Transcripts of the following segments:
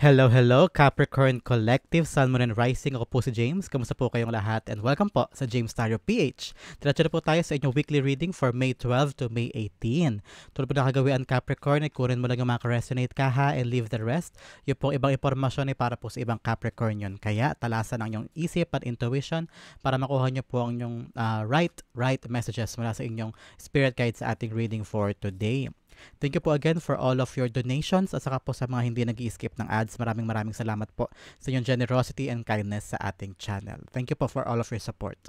Hello, hello, Capricorn Collective, Sun, Moon, and Rising. Ako po si James. Kamusta po kayong lahat? And welcome po sa James Tarot PH. Diretso na po tayo sa inyong weekly reading for May 12 to May 18. Tulad po nakagawian Capricorn, kunin mo lang yung mga resonate ka ha and leave the rest. Yung pong ibang impormasyon ay para po sa ibang Capricorn yun. Kaya talasan ang inyong isip at intuition para makuha nyo po ang inyong right messages mula sa inyong spirit guide sa ating reading for today. Thank you po again for all of your donations at saka po sa mga hindi nag-i-skip ng ads. Maraming salamat po sa inyong generosity and kindness sa ating channel. Thank you po for all of your support.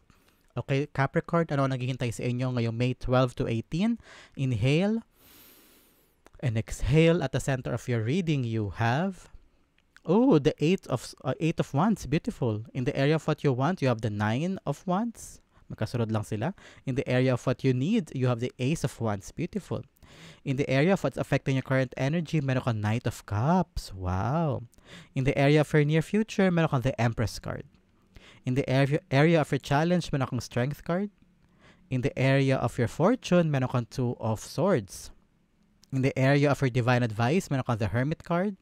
Okay, Capricorn, ano ang naghihintay sa inyo ngayong May 12 to 18? Inhale and exhale. At the center of your reading, you have the eight of wands. Beautiful. In the area of what you want, you have the 9 of wands. Magkasunod lang sila. In the area of what you need, you have the ace of wands. Beautiful. In the area of what's affecting your current energy, meron kang Knight of Cups. Wow. In the area of your near future, meron kang the Empress card. In the area of your challenge, meron kang Strength card. In the area of your fortune, meron kang Two of Swords. In the area of your divine advice, meron kang the Hermit card.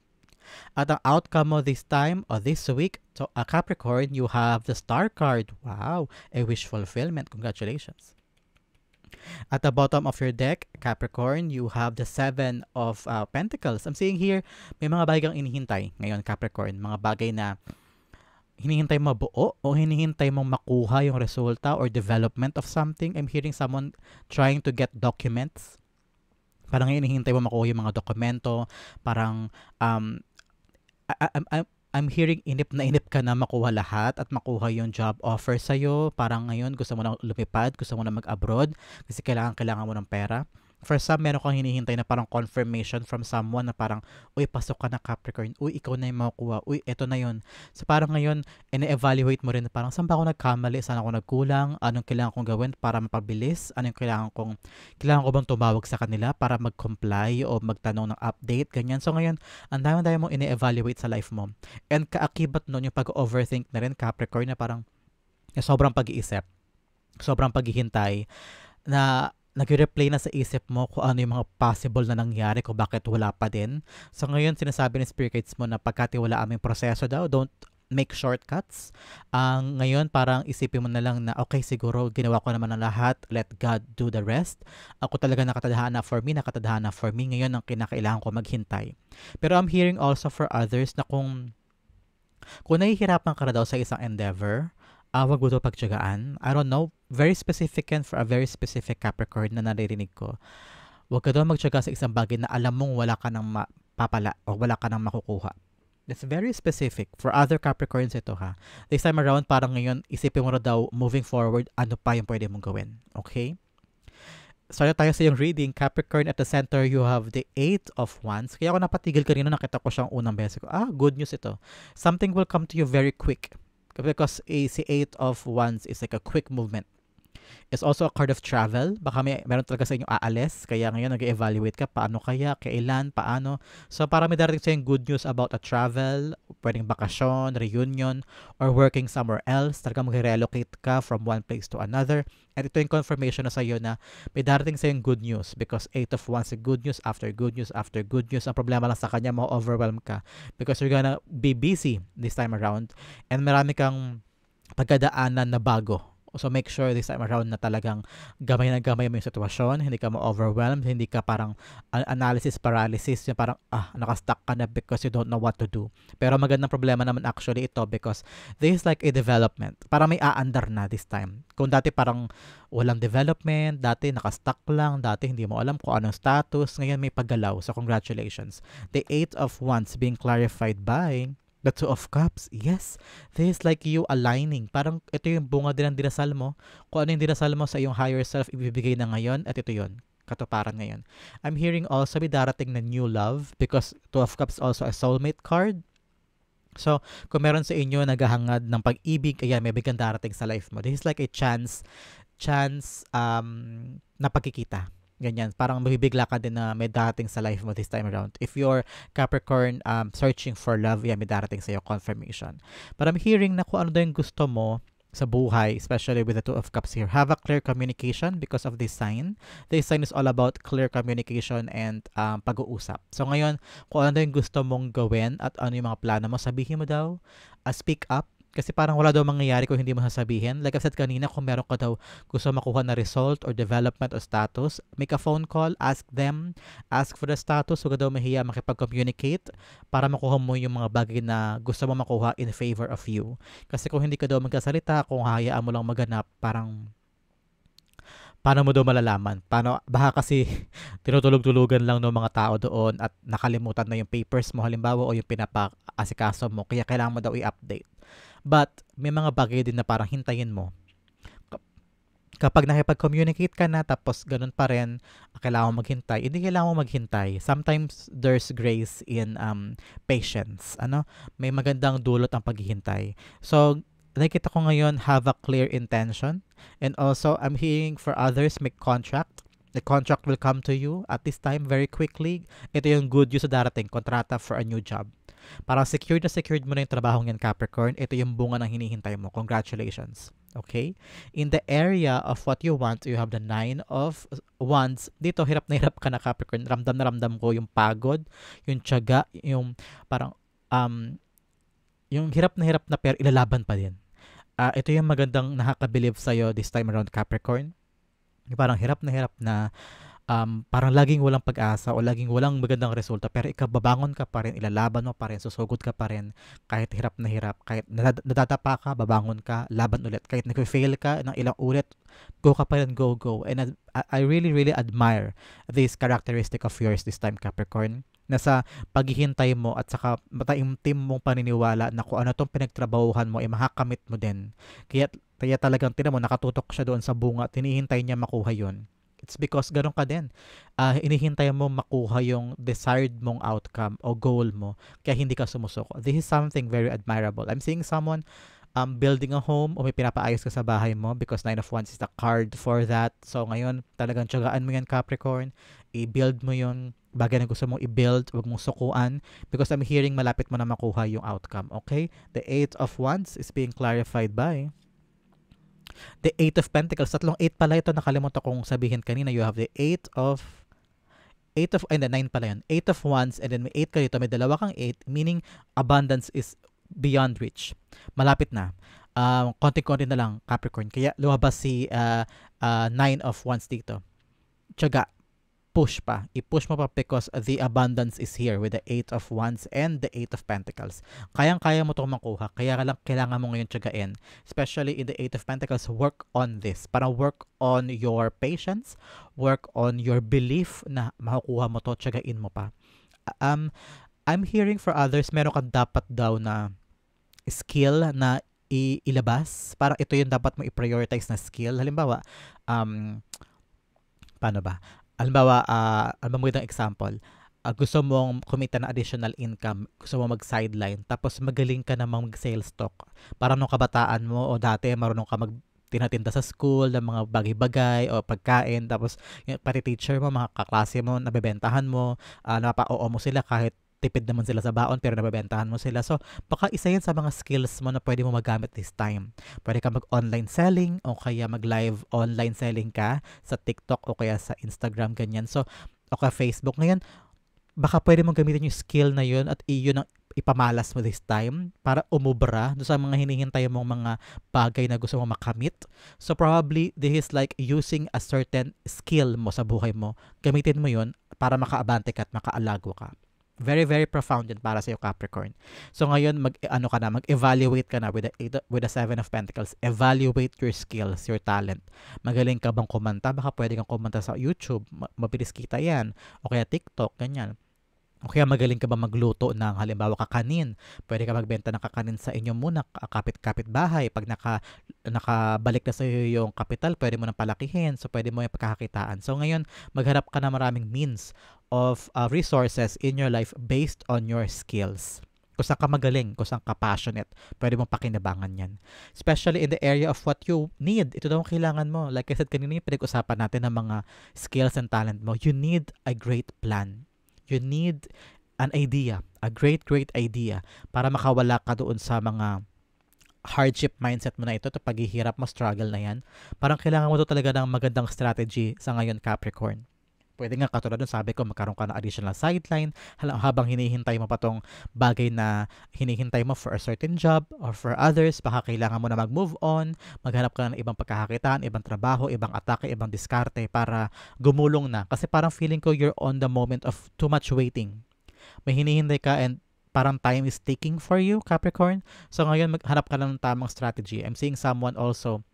At ang outcome mo this time or this week, to a Capricorn, you have the Star card. Wow. A wish fulfillment. Congratulations. At the bottom of your deck, Capricorn, you have the Seven of Pentacles. I'm seeing here, may mga bagay kang inihintay ngayon, Capricorn. Mga bagay na hinihintay mo buo o hinihintay mong makuha yung resulta or development of something. I'm hearing someone trying to get documents. Parang hinihintay mo makuha yung mga dokumento. Parang, I'm hearing inip ka na makuha lahat at makuha yung job offer sa'yo. Parang ngayon gusto mo na lumipad, gusto mo na mag-abroad kasi kailangan mo ng pera. For some, meron kang hinihintay na parang confirmation from someone na parang, uy, pasok ka na Capricorn. Uy, ikaw na yung makukuha. Uy, eto na yun. So parang ngayon, ine-evaluate mo rin na parang, saan ba ako nagkamali? Saan ako nagkulang? Anong kailangan kong gawin para mapabilis? Anong kailangan ko bang tumawag sa kanila para mag-comply o magtanong ng update? Ganyan. So ngayon, ang dami mong ine-evaluate sa life mo. And kaakibat nun yung pag-overthink na rin, Capricorn, na parang sobrang pag-iisip, sobrang paghihintay, na nag-replay na sa isip mo kung ano yung mga possible na nangyari, kung bakit wala pa din. So ngayon, sinasabi ng spirit guides mo na pagkatiwala aming proseso daw, don't make shortcuts. Ngayon, parang isipin mo na lang na, okay, siguro ginawa ko naman ang lahat, let God do the rest. Ako talaga nakatadhana for me. Ngayon ang kinakailangan ko maghintay. Pero I'm hearing also for others na kung nahihirapan ka na daw sa isang endeavor, wag mo daw pagtiyagaan. I don't know, very specific and for a very specific Capricorn na naririnig ko. Wag ka daw magtiyaga sa isang bagay na alam mong wala ka nang mapapala o wala ka nang makukuha. That's very specific. For other Capricorns ito ha. This time around, parang ngayon, isipin mo na daw, moving forward, ano pa yung pwede mong gawin. Okay? Start tayo sa yung reading. Capricorn, at the center, you have the Eight of Wands. Kaya ako napatigil kanina, nakita ko siyang unang beses ko. Good news ito. Something will come to you very quick. Because si Eight of Wands is like a quick movement. It's also a card of travel. Baka meron talaga sa inyo aalis. Kaya ngayon nag-evaluate ka. Paano kaya? Kailan? Paano? So para may darating sa inyo good news about a travel, pwedeng bakasyon, reunion, or working somewhere else. Talaga mag-relocate ka from one place to another. At ito yung confirmation na sa iyo na may darating sa yung good news. Because 8 of Wands, good news after good news after good news. Ang problema lang sa kanya, ma-overwhelm ka. Because you're gonna be busy this time around. And marami kang pagkadaanan na bago. So make sure this time around na talagang gamay na gamay mo yung sitwasyon, hindi ka ma-overwhelmed, hindi ka parang analysis paralysis, yung parang nakastuck ka na because you don't know what to do. Pero magandang problema naman actually ito because this is like a development. Parang may aandar na this time. Kung dati parang walang development, dati nakastuck lang, dati hindi mo alam kung anong status, ngayon may paggalaw. So congratulations. The Eight of Wands being clarified by the Two of Cups. Yes. This is like you aligning. Parang ito yung bunga din ng dinasal mo. Kung ano yung dinasal mo sa iyong higher self, ibibigay na ngayon. At ito yun. Katuparan ngayon. I'm hearing also may darating na new love because Two of Cups also a soulmate card. So, kung meron sa inyo naghahangad ng pag-ibig, ayan, may biglang darating sa life mo. This is like a chance na pagkikita. Ganyan, parang mabibigla ka din na may darating sa life mo this time around. If you're Capricorn searching for love, yan, may darating sa'yo confirmation. But I'm hearing na kung ano daw yung gusto mo, sa buhay, especially with the Two of Cups here. Have a clear communication because of this sign. This sign is all about clear communication and pag-uusap. So ngayon, kung ano yung gusto mong gawin at ano yung mga plano mo, sabihin mo daw, speak up. Kasi parang wala daw mangyayari kung hindi mo sasabihin. Like I said kanina, kung meron ka daw gusto makuha na result or development or status, make a phone call, ask them, ask for the status, huwag ka daw mahiya makipag-communicate para makuha mo yung mga bagay na gusto mo makuha in favor of you. Kasi kung hindi ka daw magkasalita, kung hayaan mo lang maganap, parang paano mo daw malalaman? Paano, baka kasi tinutulog-tulugan lang ng mga tao doon at nakalimutan na yung papers mo halimbawa o yung pinapa-asikaso mo, kaya kailangan mo daw i-update. But may mga bagay din na parang hintayin mo. Kapag nakipag-communicate ka na tapos ganun pa rin, kailangan mo maghintay. Hindi kailangan mo maghintay. Sometimes there's grace in patience. Ano? May magandang dulot ang paghihintay. So, nakikita ko ngayon, have a clear intention. And also, I'm hearing for others, make contract. The contract will come to you at this time very quickly. Ito yung good news sa darating, kontrata for a new job. Parang secured mo na yung trabaho yan, Capricorn. Ito yung bunga ng hinihintay mo. Congratulations. Okay? In the area of what you want, you have the 9 of Wands. Dito, hirap na hirap ka na, Capricorn. Ramdam ko yung pagod, yung tiyaga, yung parang, yung hirap na pero ilalaban pa din. Ito yung magandang nakaka-believe sa'yo this time around, Capricorn. Yung parang hirap na parang laging walang pag-asa o laging walang magandang resulta pero ikaw babangon ka pa rin, ilalaban mo pa rin, susugod ka pa rin kahit hirap na hirap, kahit nadadapa ka, babangon ka, laban ulit, kahit nag-fail ka ng ilang ulit, go ka pa rin, go. And I really admire this characteristic of yours this time, Capricorn, na sa paghihintay mo at saka mataimtim mong paniniwala na kung ano tong pinagtrabahuhan mo ay makakamit mo din. Kaya talagang tinan mo, nakatutok siya doon sa bunga, tinihintay niya makuha yun. It's because ganun ka din. Inihintay mo makuha yung desired mong outcome o goal mo, kaya hindi ka sumusuko. This is something very admirable. I'm seeing someone building a home o may pinapaayos ka sa bahay mo because 9 of Wands is the card for that. So ngayon, talagang tiyagaan mo yan, Capricorn. I-build mo yung bagay na gusto mong i-build, huwag mong sukuan because I'm hearing malapit mo na makuha yung outcome. Okay? The 8 of Wands is being clarified by the 8 of Pentacles. Tatlong 8 pala ito, nakalimutan kong sabihin kanina. You have the 9 pala yun. 8 of Wands and then may 8 ka dito. May dalawa kang 8, meaning abundance is beyond reach. Malapit na. Konti-konti na lang, Capricorn. Kaya lumabas si 9 of Wands dito. Tiyaga. Push pa. I-push mo pa because the abundance is here with the 8 of Wands and the 8 of Pentacles. Kayang-kaya mo itong makuha. Kaya lang kailangan mo ngayon tiyagain. Especially in the 8 of Pentacles, work on this. Parang work on your patience, work on your belief na makukuha mo to, tiyagain mo pa. I'm hearing for others, meron kang dapat daw na skill na ilabas. Parang ito yung dapat mo i-prioritize na skill. Halimbawa, paano ba? Halimbawa, alam mo itong example, gusto mong kumita ng additional income, gusto mo mag-sideline, tapos magaling ka namang mag-sales talk. Parang nung kabataan mo o dati, marunong ka tinatinda sa school ng mga bagay-bagay o pagkain, tapos pati teacher mo, mga kaklase mo, nabebentahan mo, napapa-oo mo sila kahit tipid naman sila sa baon pero nabebentahan mo sila. So, baka isa yan sa mga skills mo na pwede mo magamit this time. Pwede ka mag-online selling o kaya mag-live online selling ka sa TikTok o kaya sa Instagram, ganyan. So, o kaya Facebook. Ngayon, baka pwede mong gamitin yung skill na yun at iyon ang ipamalas mo this time para umubra doon sa mga hinihintay mong mga bagay na gusto mong makamit. So, probably, this is like using a certain skill mo sa buhay mo. Gamitin mo yun para makaabante ka at makaalago ka. Very profound din para sa iyo, Capricorn. So ngayon mag-evaluate ka na with the 7 of Pentacles. Evaluate your skills, your talent. Magaling ka bang kumanta? Baka pwede kang kumanta sa YouTube. Mabilis kita 'yan. O kaya TikTok, ganyan. O kaya magaling ka ba magluto ng halimbawa kakanin? Pwede ka magbenta ng kakanin sa inyo muna, kapit-kapit bahay. Pag nakabalik na sa iyo yung kapital, pwede mo nang palakihin. So pwede mo yung pagkakakitaan. So ngayon, maghanap ka na maraming means of resources in your life based on your skills. Kung saan ka magaling, kung saan ka passionate, pwede mong pakinabangan yan. Especially in the area of what you need. Ito daw ang kailangan mo. Like I said kanina, yung pinag-usapan natin ng mga skills and talent mo. You need a great plan. You need an idea, a great idea para makawala ka doon sa mga hardship mindset mo na ito, to paghihirap mo, struggle na yan, parang kailangan mo to talaga ng magandang strategy sa ngayon, Capricorn. Pwede nga katulad nun, sabi ko, magkaroon ka ng additional sideline habang hinihintay mo pa tong bagay na hinihintay mo for a certain job or for others, baka kailangan mo na mag-move on, maghanap ka ng ibang pagkakakitaan, ibang trabaho, ibang atake, ibang diskarte para gumulong na. Kasi parang feeling ko you're on the moment of too much waiting. May hinihintay ka and parang time is ticking for you, Capricorn. So ngayon, maghanap ka lang ng tamang strategy. I'm seeing someone also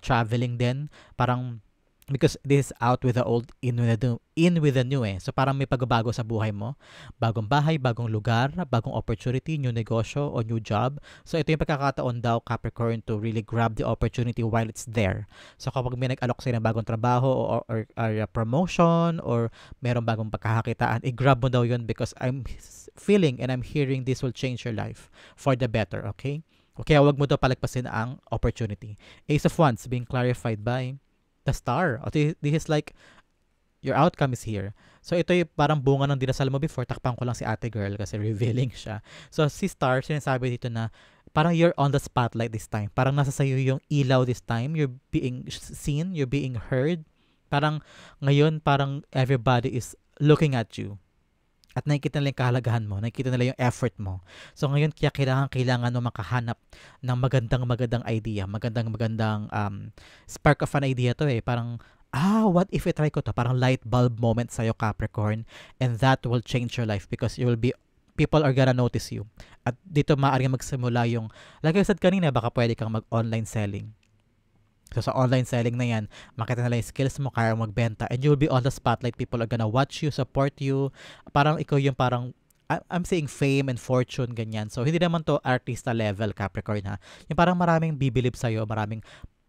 traveling din. Parang because this is out with the old, in with the new eh. So parang may pagbabago sa buhay mo. Bagong bahay, bagong lugar, bagong opportunity, new negosyo o new job. So ito yung pagkakataon daw, Capricorn, to really grab the opportunity while it's there. So kapag may nag-alok sa'yo ng bagong trabaho or promotion or merong bagong pagkakakitaan, i-grab mo daw yun because I'm feeling and I'm hearing this will change your life for the better, okay? Kaya wag mo daw palagpasin ang opportunity. Ace of Wands being clarified by the Star. This is like, your outcome is here. So ito yung parang bunga ng dinasal mo before. Takpan ko lang si ate girl kasi revealing siya. So si Star, sinasabi dito na parang you're on the spotlight this time. Parang nasa sayo yung ilaw this time. You're being seen, you're being heard. Parang ngayon, parang everybody is looking at you. At nakikita nila yung kahalagahan mo, nakikita nila yung effort mo. So ngayon, kaya kailangan mo makahanap ng magandang idea, magandang spark of an idea to eh. Parang, what if I try ko to? Parang light bulb moment sa'yo, Capricorn. And that will change your life because people are gonna notice you. At dito maaaring magsimula yung, like I said kanina, baka pwede kang mag-online selling. So sa online selling na yan, makita nila yung skills mo, kaya magbenta, and you'll be on the spotlight. People are gonna watch you, support you. Parang ikaw yung parang, I'm saying fame and fortune, ganyan. So hindi naman to artista level, Capricorn ha. Yung parang maraming bibilib sa'yo, maraming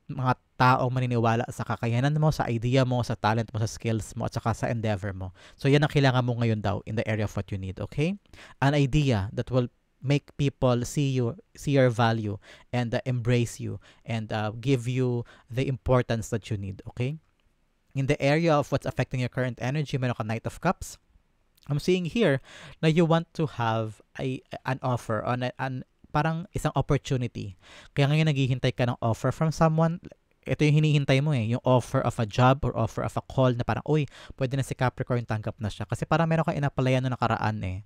mga taong maniniwala sa kakayanan mo, sa idea mo, sa talent mo, sa skills mo, at saka sa endeavor mo. So yan ang kailangan mo ngayon daw in the area of what you need, okay? An idea that will make people see your value and embrace you and give you the importance that you need, okay? In the area of what's affecting your current energy, meron ka Knight of Cups. I'm seeing here na you want to have an offer on parang isang opportunity. Kaya ngayon naghihintay ka ng offer from someone. Ito yung hinihintay mo eh, yung offer of a job or offer of a call na parang, uy, pwede na si Capricorn, tanggap na siya. Kasi parang meron kang inaplayan na nakaraan eh.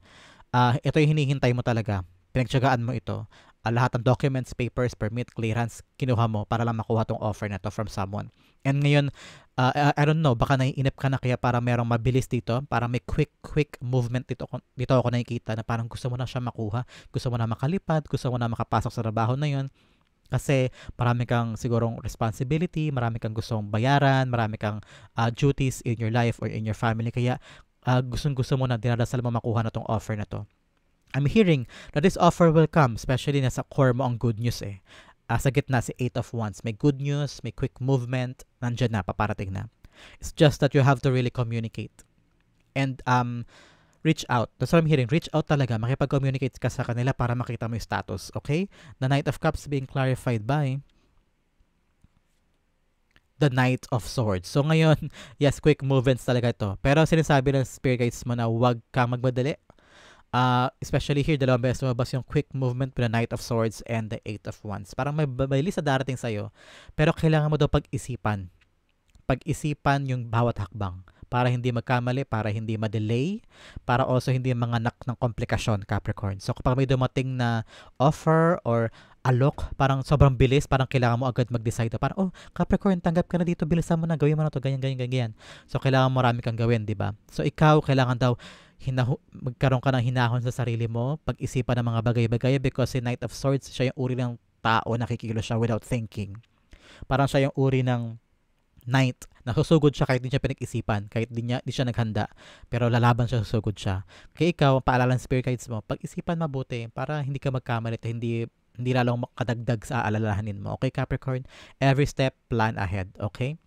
Ito yung hinihintay mo talaga. Pinagtsagaan mo ito. Lahat ng documents, papers, permit, clearance, kinuha mo para lang makuha tong offer na to from someone. And ngayon, I don't know, baka naiinip ka na kaya para merong mabilis dito, para may quick movement dito ako nakikita na parang gusto mo na siya makuha, gusto mo na makalipad, gusto mo na makapasok sa trabaho na yun. Kasi marami kang sigurong responsibility, marami kang gustong bayaran, marami kang duties in your life or in your family. Kaya gustong-gusto mo na dinadasal mo makuha na tong offer na to. I'm hearing that this offer will come, especially nasa core mo ang good news eh. Sa gitna si 8 of Wands. May good news, may quick movement, nandyan na, paparating na. It's just that you have to really communicate. And reach out. That's what I'm hearing. Reach out talaga. Makipag-communicate ka sa kanila para makita mo yung status. Okay? The Knight of Cups being clarified by the Knight of Swords. So ngayon, yes, quick movements talaga ito. Pero sinasabi ng spirit guides mo na huwag kang magmadali. Especially here, dalawang beses lumabas yung quick movement with the Knight of Swords and the 8 of Wands. Parang may mabilis na darating sa'yo. Pero kailangan mo daw pag-isipan. Pag-isipan yung bawat hakbang. Para hindi magkamali, para hindi ma-delay, para also hindi manganak ng komplikasyon, Capricorn. So kapag may dumating na offer or alok, parang sobrang bilis, parang kailangan mo agad mag-decide. Parang, Capricorn, tanggap ka na dito, bilisan mo na, gawin mo na to, ganyan. So kailangan marami kang gawin, di ba? So ikaw, kailangan daw magkaroon ka ng hinahon sa sarili mo, pag-isipan ng mga bagay-bagay because si Knight of Swords, siya yung uri ng tao, nakikilos siya without thinking. Parang siya yung uri ng knight, nasusugod siya kahit di siya pinag-isipan, kahit di siya naghanda, pero lalaban siya, susugod siya. Kaya ikaw, paalala ng spirit guides mo, pag-isipan mabuti para hindi ka magkamali at hindi lalong makadagdag sa aalalahanin mo. Okay, Capricorn? Every step, plan ahead. Okay?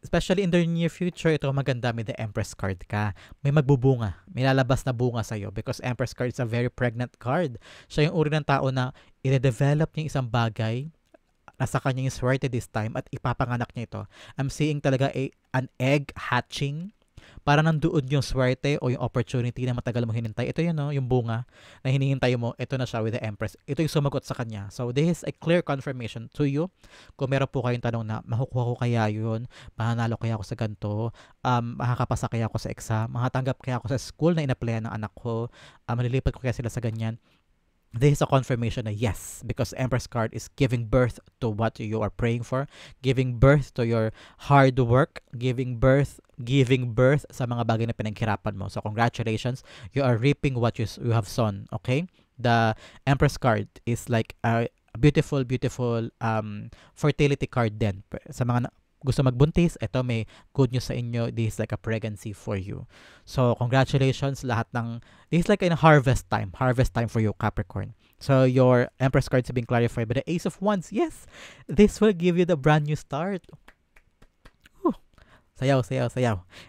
Especially in the near future, ito maganda, may the Empress card ka. May magbubunga. May lalabas na bunga sa'yo because Empress card is a very pregnant card. Siya yung uri ng tao na i-develop niya isang bagay, nasa kanya yung swerte this time at ipapanganak niya ito. I'm seeing talaga an egg hatching Para nandoon yung swerte o yung opportunity na matagal mo hinintay. Ito yun, no? Yung bunga na hinihintay mo, ito na siya with the Empress. Ito yung sumagot sa kanya. So, this is a clear confirmation to you. Kung meron po kayong tanong na, makukuha ko kaya yun? Mananalo kaya ako sa ganito? Makakapasa kaya ako sa exam? Makatanggap kaya ako sa school na inaplayan ng anak ko? Malilipat ko kaya sila sa ganyan? This is a confirmation na yes, because Empress card is giving birth to what you are praying for, giving birth to your hard work, giving birth sa mga bagay na pinaghirapan mo. So congratulations, you are reaping what you have sown, okay? The Empress card is like a beautiful fertility card din. Sa mga gusto magbuntis, ito may good news sa inyo. This is like a pregnancy for you. So, congratulations lahat ng, this is like a harvest time for you, Capricorn. So, your Empress cards have been clarified by the Ace of Wands. Yes, this will give you the brand new start. Sayaw.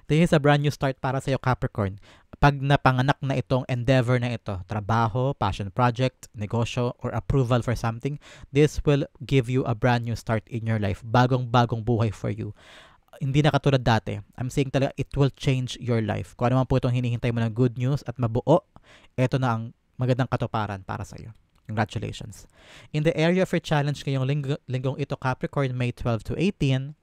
This is a brand new start para sa iyo, Capricorn. Pag napanganak na itong endeavor na ito, trabaho, passion project, negosyo, or approval for something, this will give you a brand new start in your life. Bagong-bagong buhay for you. Hindi na katulad dati. I'm saying talaga, it will change your life. Kung ano man po itong hinihintay mo ng good news at mabuo, ito na ang magandang katuparan para sa iyo. Congratulations. In the area of your challenge ngayong linggong ito, Capricorn, May 12 to 18,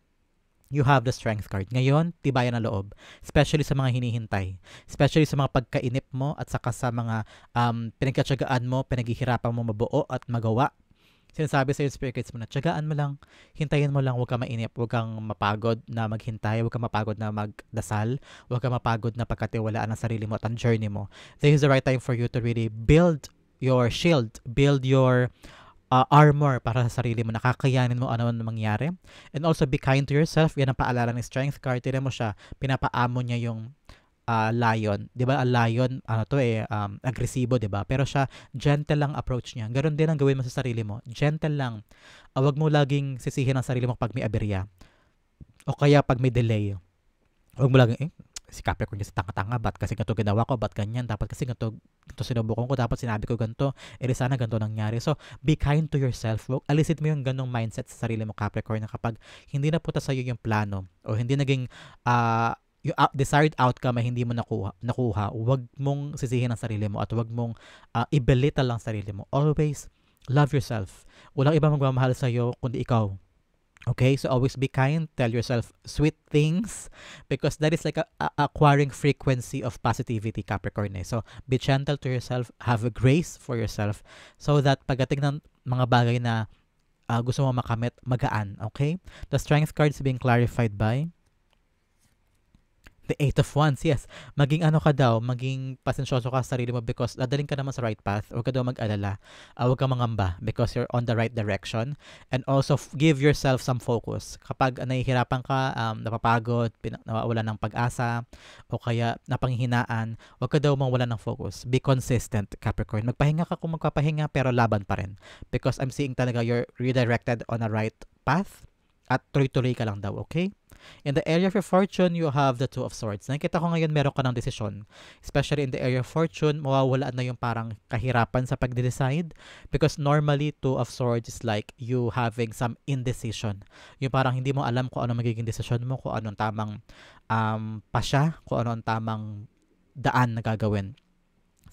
you have the Strength card. Ngayon, tibayan ng loob. Especially sa mga hinihintay. Especially sa mga pagkainip mo at saka sa mga pinagkatsagaan mo, pinaghihirapan mo mabuo at magawa. Sinasabi sa yung spirit guides mo na tsagaan mo lang, hintayin mo lang, huwag kang mainip, huwag kang mapagod na maghintay, huwag kang mapagod na magdasal, huwag kang mapagod na pagkatiwalaan ng sarili mo at ang journey mo. This is the right time for you to really build your shield, build your armor para sa sarili mo, nakakayanin mo ano mangyari. And also be kind to yourself. Yan ang paalala ng Strength card. Tignan mo siya, pinapaamo niya yung lion. 'Di ba? A lion, agresibo, 'di ba? Pero siya gentle lang approach niya. Ganon din ang gawin mo sa sarili mo. Gentle lang. Huwag mo laging sisihin ang sarili mo pag may aberya. O kaya pag may delay. Huwag mo laging si Capricorn kasi tanga-tanga, ba't kasi ganito ginawa ko, ba't ganyan, dapat kasi ganito sinubukan ko, dapat sinabi ko ganito, sana ganito nangyari. So, be kind to yourself. Alisin mo yung ganong mindset sa sarili mo, Capricorn, na kapag hindi napunta sa'yo yung plano o hindi naging yung desired outcome ay hindi mo nakuha, huwag mong sisihin ang sarili mo at huwag mong ibelittle ang sarili mo. Always love yourself. Walang ibang magmamahal sa'yo kundi ikaw. Okay, so always be kind. Tell yourself sweet things because that is like acquiring frequency of positivity, Capricorn. So be gentle to yourself. Have a grace for yourself so that pagdating ng mga bagay na gusto mo makamit, magaan. Okay? The Strength cards being clarified by the Eight of Wands, yes. Maging maging pasensyoso ka sa sarili mo because dadaling ka naman sa right path. Huwag ka daw mag-alala. Huwag ka mangamba because you're on the right direction. And also, give yourself some focus. Kapag nahihirapan ka, napapagod, nawawala ng pag-asa, o kaya napanghihinaan, huwag ka daw mawala ng focus. Be consistent, Capricorn. Magpahinga ka kung magpapahinga, pero laban pa rin. Because I'm seeing talaga you're redirected on a right path at tuloy-tuloy ka lang daw, okay? In the area of your fortune, you have the Two of Swords. Nakikita ko ngayon meron ka ng desisyon. Especially in the area of fortune, mawawala na yung parang kahirapan sa pag-decide. Because normally, Two of Swords is like you having some indecision. Yung parang hindi mo alam kung ano magiging desisyon mo, kung anong tamang pasya, kung anong tamang daan na gagawin.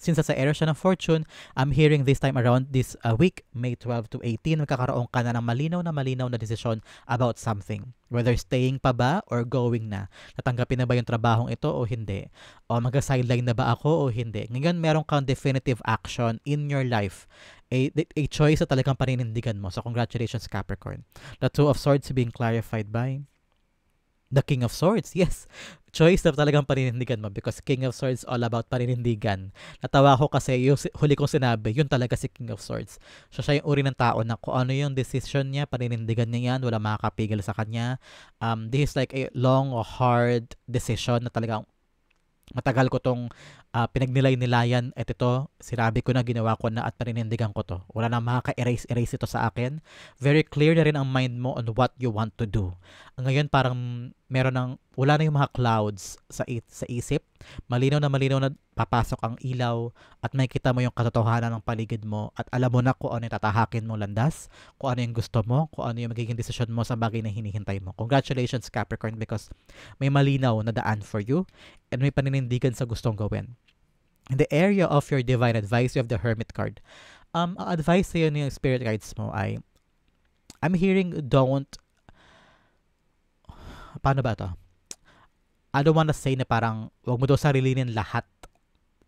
Since sa area siya ng fortune, I'm hearing this time around this week, May 12 to 18, magkakaroon ka na ng malinaw na desisyon about something. Whether staying pa ba or going na. Natanggapin na ba yung trabahong ito o hindi? O mag-sideline na ba ako o hindi? Ngayon, meron kang definitive action in your life. A choice na talagang paninindigan mo. So, congratulations, Capricorn. The Two of Swords being clarified by the King of Swords. Yes. Choice na talagang paninindigan mo because King of Swords all about paninindigan. Natawa ko kasi yung huli kong sinabi, yun talaga si King of Swords. So, siya yung uri ng tao na kung ano yung decision niya, paninindigan niya yan, wala makakapigil sa kanya. This is like a long or hard decision na talagang matagal ko tong pinagnilay-nilayan at ito, sinabi ko na, ginawa ko na at paninindigan ko to. Wala nang makaka-erase ito sa akin. Very clear na rin ang mind mo on what you want to do. Ngayon parang wala na yung mga clouds sa isip. Malinaw na papasok ang ilaw at makikita mo yung katotohanan ng paligid mo at alam mo na kung ano yung tatahakin mong landas, kung ano yung gusto mo, kung ano yung magiging desisyon mo sa bagay na hinihintay mo. Congratulations, Capricorn, because may malinaw na daan for you and may paninindigan sa gustong gawin. In the area of your divine advice, you have the Hermit card. Ang advice sa'yo ng spirit guides mo ay, I'm hearing paano ba to? I don't wanna say na parang wag mo daw sarilinin lahat,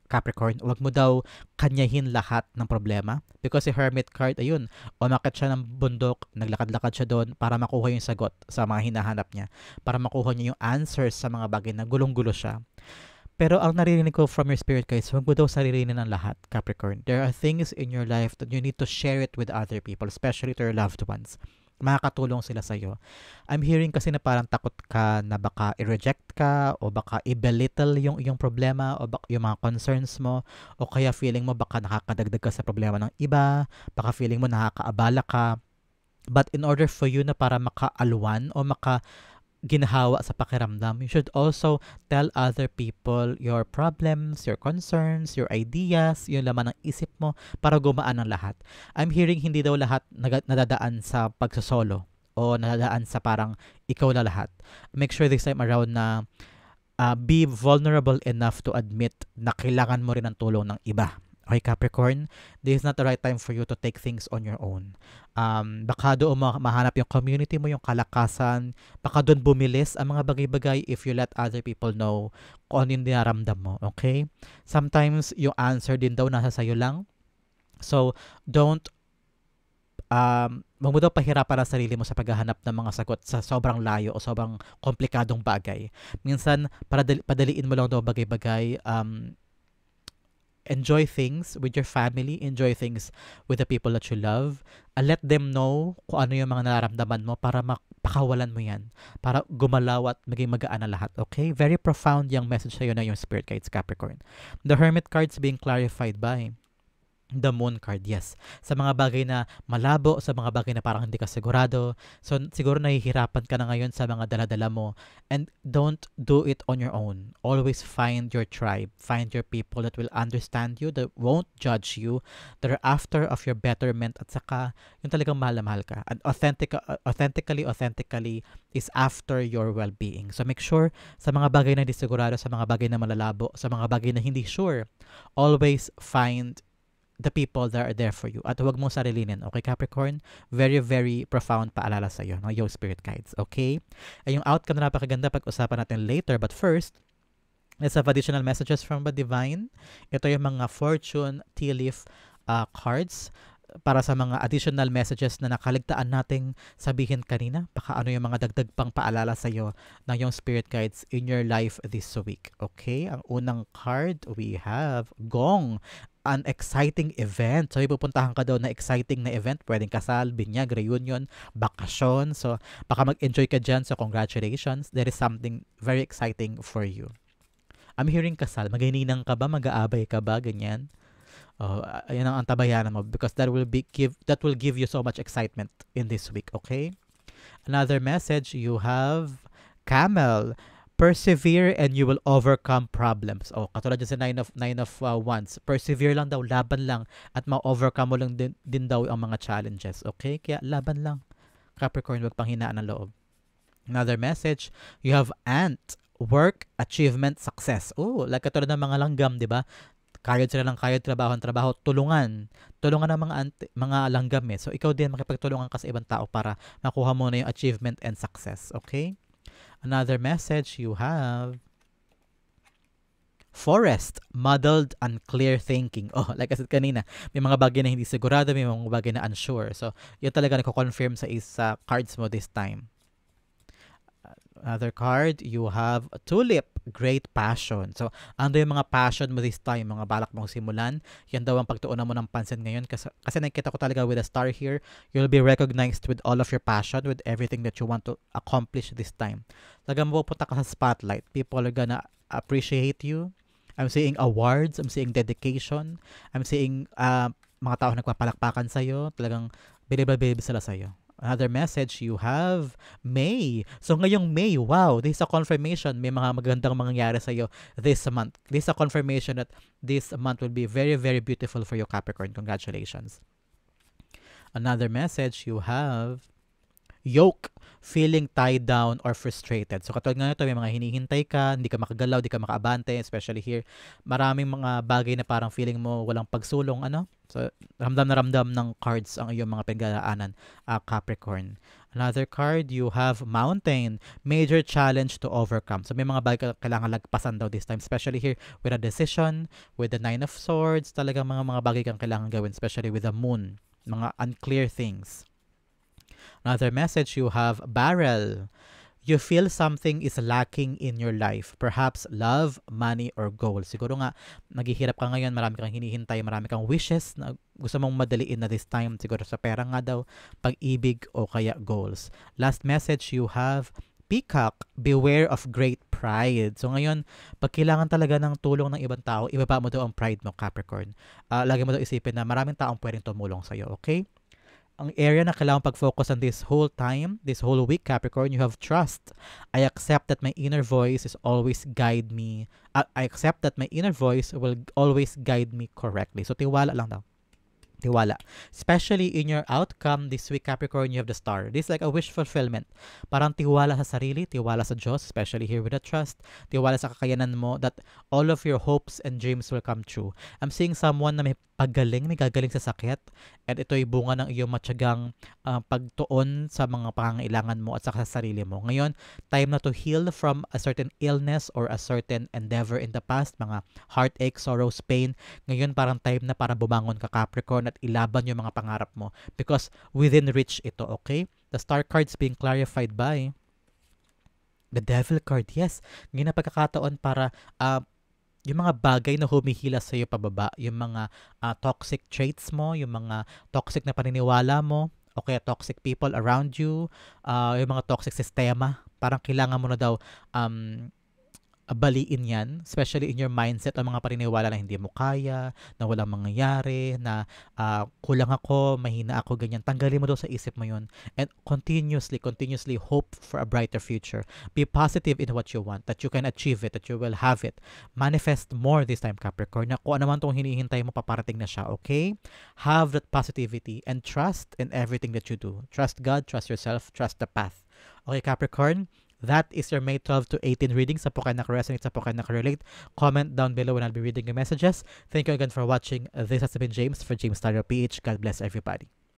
Capricorn. Wag mo daw kanyahin lahat ng problema. Because si Hermit card, ayun, umakyat siya ng bundok, naglakad-lakad siya doon para makuha yung sagot sa mga hinahanap niya. Para makuha niya yung answers sa mga bagay na gulong-gulo siya. Pero ang naririnig ko from your spirit guys, wag mo daw sarilinin ng lahat, Capricorn. There are things in your life that you need to share it with other people, especially to your loved ones. Makakatulong sila sa'yo. I'm hearing kasi na parang takot ka na baka i-reject ka o baka i-belittle yung iyong problema o baka yung mga concerns mo o kaya feeling mo baka nakakadagdag ka sa problema ng iba, baka feeling mo nakakaabala ka. But in order for you na para makaalwan o ginhawa sa pakiramdam, you should also tell other people your problems, your concerns, your ideas, yung laman ng isip mo para gumaan ang lahat. I'm hearing hindi daw lahat nadadaan sa pagsosolo o nadadaan sa parang ikaw na lahat. Make sure this time around na be vulnerable enough to admit na kailangan mo rin ng tulong ng iba. Okay, Capricorn, this is not the right time for you to take things on your own. Baka doon mahanap yung community mo, yung kalakasan, baka doon bumilis ang mga bagay-bagay if you let other people know kung ano yung dinaramdam mo, okay? Sometimes yung answer din daw nasa sayo lang. So, wag mo daw pahirapan ang sarili mo sa paghahanap ng mga sagot sa sobrang layo o sobrang komplikadong bagay. Minsan, padaliin mo lang daw bagay-bagay, enjoy things with your family, enjoy things with the people that you love, and let them know kung ano yung mga nararamdaman mo para pakawalan mo yan, para gumalaw at maging magaan na lahat, okay? Very profound yung message sa'yo na yung spirit guides, Capricorn. The Hermit cards being clarified by the Moon card, yes. Sa mga bagay na malabo, sa mga bagay na parang hindi ka sigurado. So, siguro nahihirapan ka na ngayon sa mga daladala mo. And don't do it on your own. Always find your tribe. Find your people that will understand you, that won't judge you, that are after of your betterment, at saka yung talagang mahal na mahal ka. And authentically is after your well-being. So, make sure sa mga bagay na hindi sigurado, sa mga bagay na malalabo, sa mga bagay na hindi sure, always find the people that are there for you. At huwag mong sarilinin. Okay, Capricorn? Very, very profound paalala sa'yo ng yung spirit guides. Okay? Ay yung outcome na napakaganda pag-usapan natin later. But first, let's have additional messages from the divine. Ito yung mga fortune tea leaf cards para sa mga additional messages na nakaligtaan nating sabihin kanina. Baka ano yung mga dagdag pang paalala sa'yo ng yung spirit guides in your life this week. Okay? Ang unang card, we have Gong. An exciting event. So, ipupuntahan ka daw na exciting na event. Pwedeng kasal, binyag, reunion, bakasyon. So, baka mag-enjoy ka dyan. So, congratulations. There is something very exciting for you. I'm hearing kasal. Maghininang ka ba? Mag-aabay ka ba? Ganyan. Ayan ang antabayanan mo because that will give you so much excitement in this week. Okay? Another message, you have Camel. Persevere and you will overcome problems. Katulad dyan sa nine of Wands. Persevere lang daw, laban lang, at ma-overcome mo lang din daw ang mga challenges. Okay? Kaya laban lang. Capricorn, wag pang hinaan ng loob. Another message, you have Ant. Work, achievement, success. Like katulad ng mga langgam, di ba? Kayod sila ng kayod, trabaho, tulungan ng mga langgam So, ikaw din, makipagtulungan ka sa ibang tao para makuha mo na yung achievement and success. Okay? Another message, you have Forest, muddled, unclear thinking. Like I said kanina, may mga bagay na hindi sigurado, may mga bagay na unsure. So, yun talaga nako-confirm sa isa cards mo this time. Another card, you have Tulip, great passion. So, ano yung mga passion mo this time, mga balak mong simulan? Yan daw ang pagtuunan mo ng pansin ngayon kasi nakikita ko talaga with a star here, you'll be recognized with all of your passion, with everything that you want to accomplish this time. Talagang mapupunta ka sa spotlight. People are gonna appreciate you. I'm seeing awards, I'm seeing dedication, I'm seeing mga tao nagpapalakpakan sa'yo. Talagang bilib sila sa'yo. Another message, you have May. So ngayong May, wow, this is a confirmation. May mga magandang mangyayari sa'yo this month. This is a confirmation that this month will be very, very beautiful for you, Capricorn. Congratulations. Another message, you have yoke, feeling tied down or frustrated. So katulad nga ito, may mga hinihintay ka, hindi ka makagalaw, hindi ka makaabante, especially here. Maraming mga bagay na parang feeling mo walang pagsulong, ano? So ramdam na ramdam ng cards ang iyong mga pinagdaanan, Capricorn. Another card, you have Mountain, major challenge to overcome. So may mga bagay ka kailangan lagpasan daw this time, especially here with a decision, with the Nine of Swords, talagang mga bagay kang kailangan gawin, especially with the Moon, mga unclear things. Another message, you have Barrel. You feel something is lacking in your life. Perhaps love, money, or goals. Siguro nga, naghihirap ka ngayon, marami kang hinihintay, marami kang wishes na gusto mong madaliin na this time. Siguro sa pera nga daw, pag-ibig o kaya goals. Last message, you have Peacock, beware of great pride. So ngayon, pag kailangan talaga ng tulong ng ibang tao, ibaba mo daw ang pride mo, Capricorn. Lagi mo daw isipin na maraming taong pwedeng tumulong sa'yo, okay? Ang area na kailangan pag-focus on this whole time, this whole week, Capricorn, you have trust. I accept that my inner voice is always guide me. I accept that my inner voice will always guide me correctly. So, tiwala lang daw. Tiwala. Especially in your outcome this week, Capricorn, you have the star. This is like a wish fulfillment. Parang tiwala sa sarili, tiwala sa Diyos, especially here with the trust, tiwala sa kakayanan mo that all of your hopes and dreams will come true. I'm seeing someone na may gagaling sa sakit, and ito'y bunga ng iyong matyagang pagtuon sa mga pangangailangan mo at sa sarili mo. Ngayon, time na to heal from a certain illness or a certain endeavor in the past, mga heartache, sorrows, pain. Ngayon, parang time na para bumangon ka, Capricorn, at ilaban yung mga pangarap mo because within reach ito, okay? The star cards being clarified by the devil card. Yes, ngayon na pagkakataon para yung mga bagay na humihila sa iyo pababa, yung mga toxic traits mo, yung mga toxic na paniniwala mo, o kaya toxic people around you, yung mga toxic sistema, parang kailangan mo na daw baliin yan, especially in your mindset, ang mga paniniwala na hindi mo kaya, na walang mangyayari, na kulang ako, mahina ako, ganyan. Tanggalin mo daw sa isip mo yun. And continuously hope for a brighter future. Be positive in what you want, that you can achieve it, that you will have it. Manifest more this time, Capricorn, na kung ano man itong hinihintay mo, paparating na siya, okay? Have that positivity and trust in everything that you do. Trust God, trust yourself, trust the path. Okay, Capricorn? That is your May 12 to 18 reading. Sa po kayo naka-resonate, sa po kayo naka-relate. Comment down below and I'll be reading your messages. Thank you again for watching. This has been James for James Tarot PH. God bless everybody.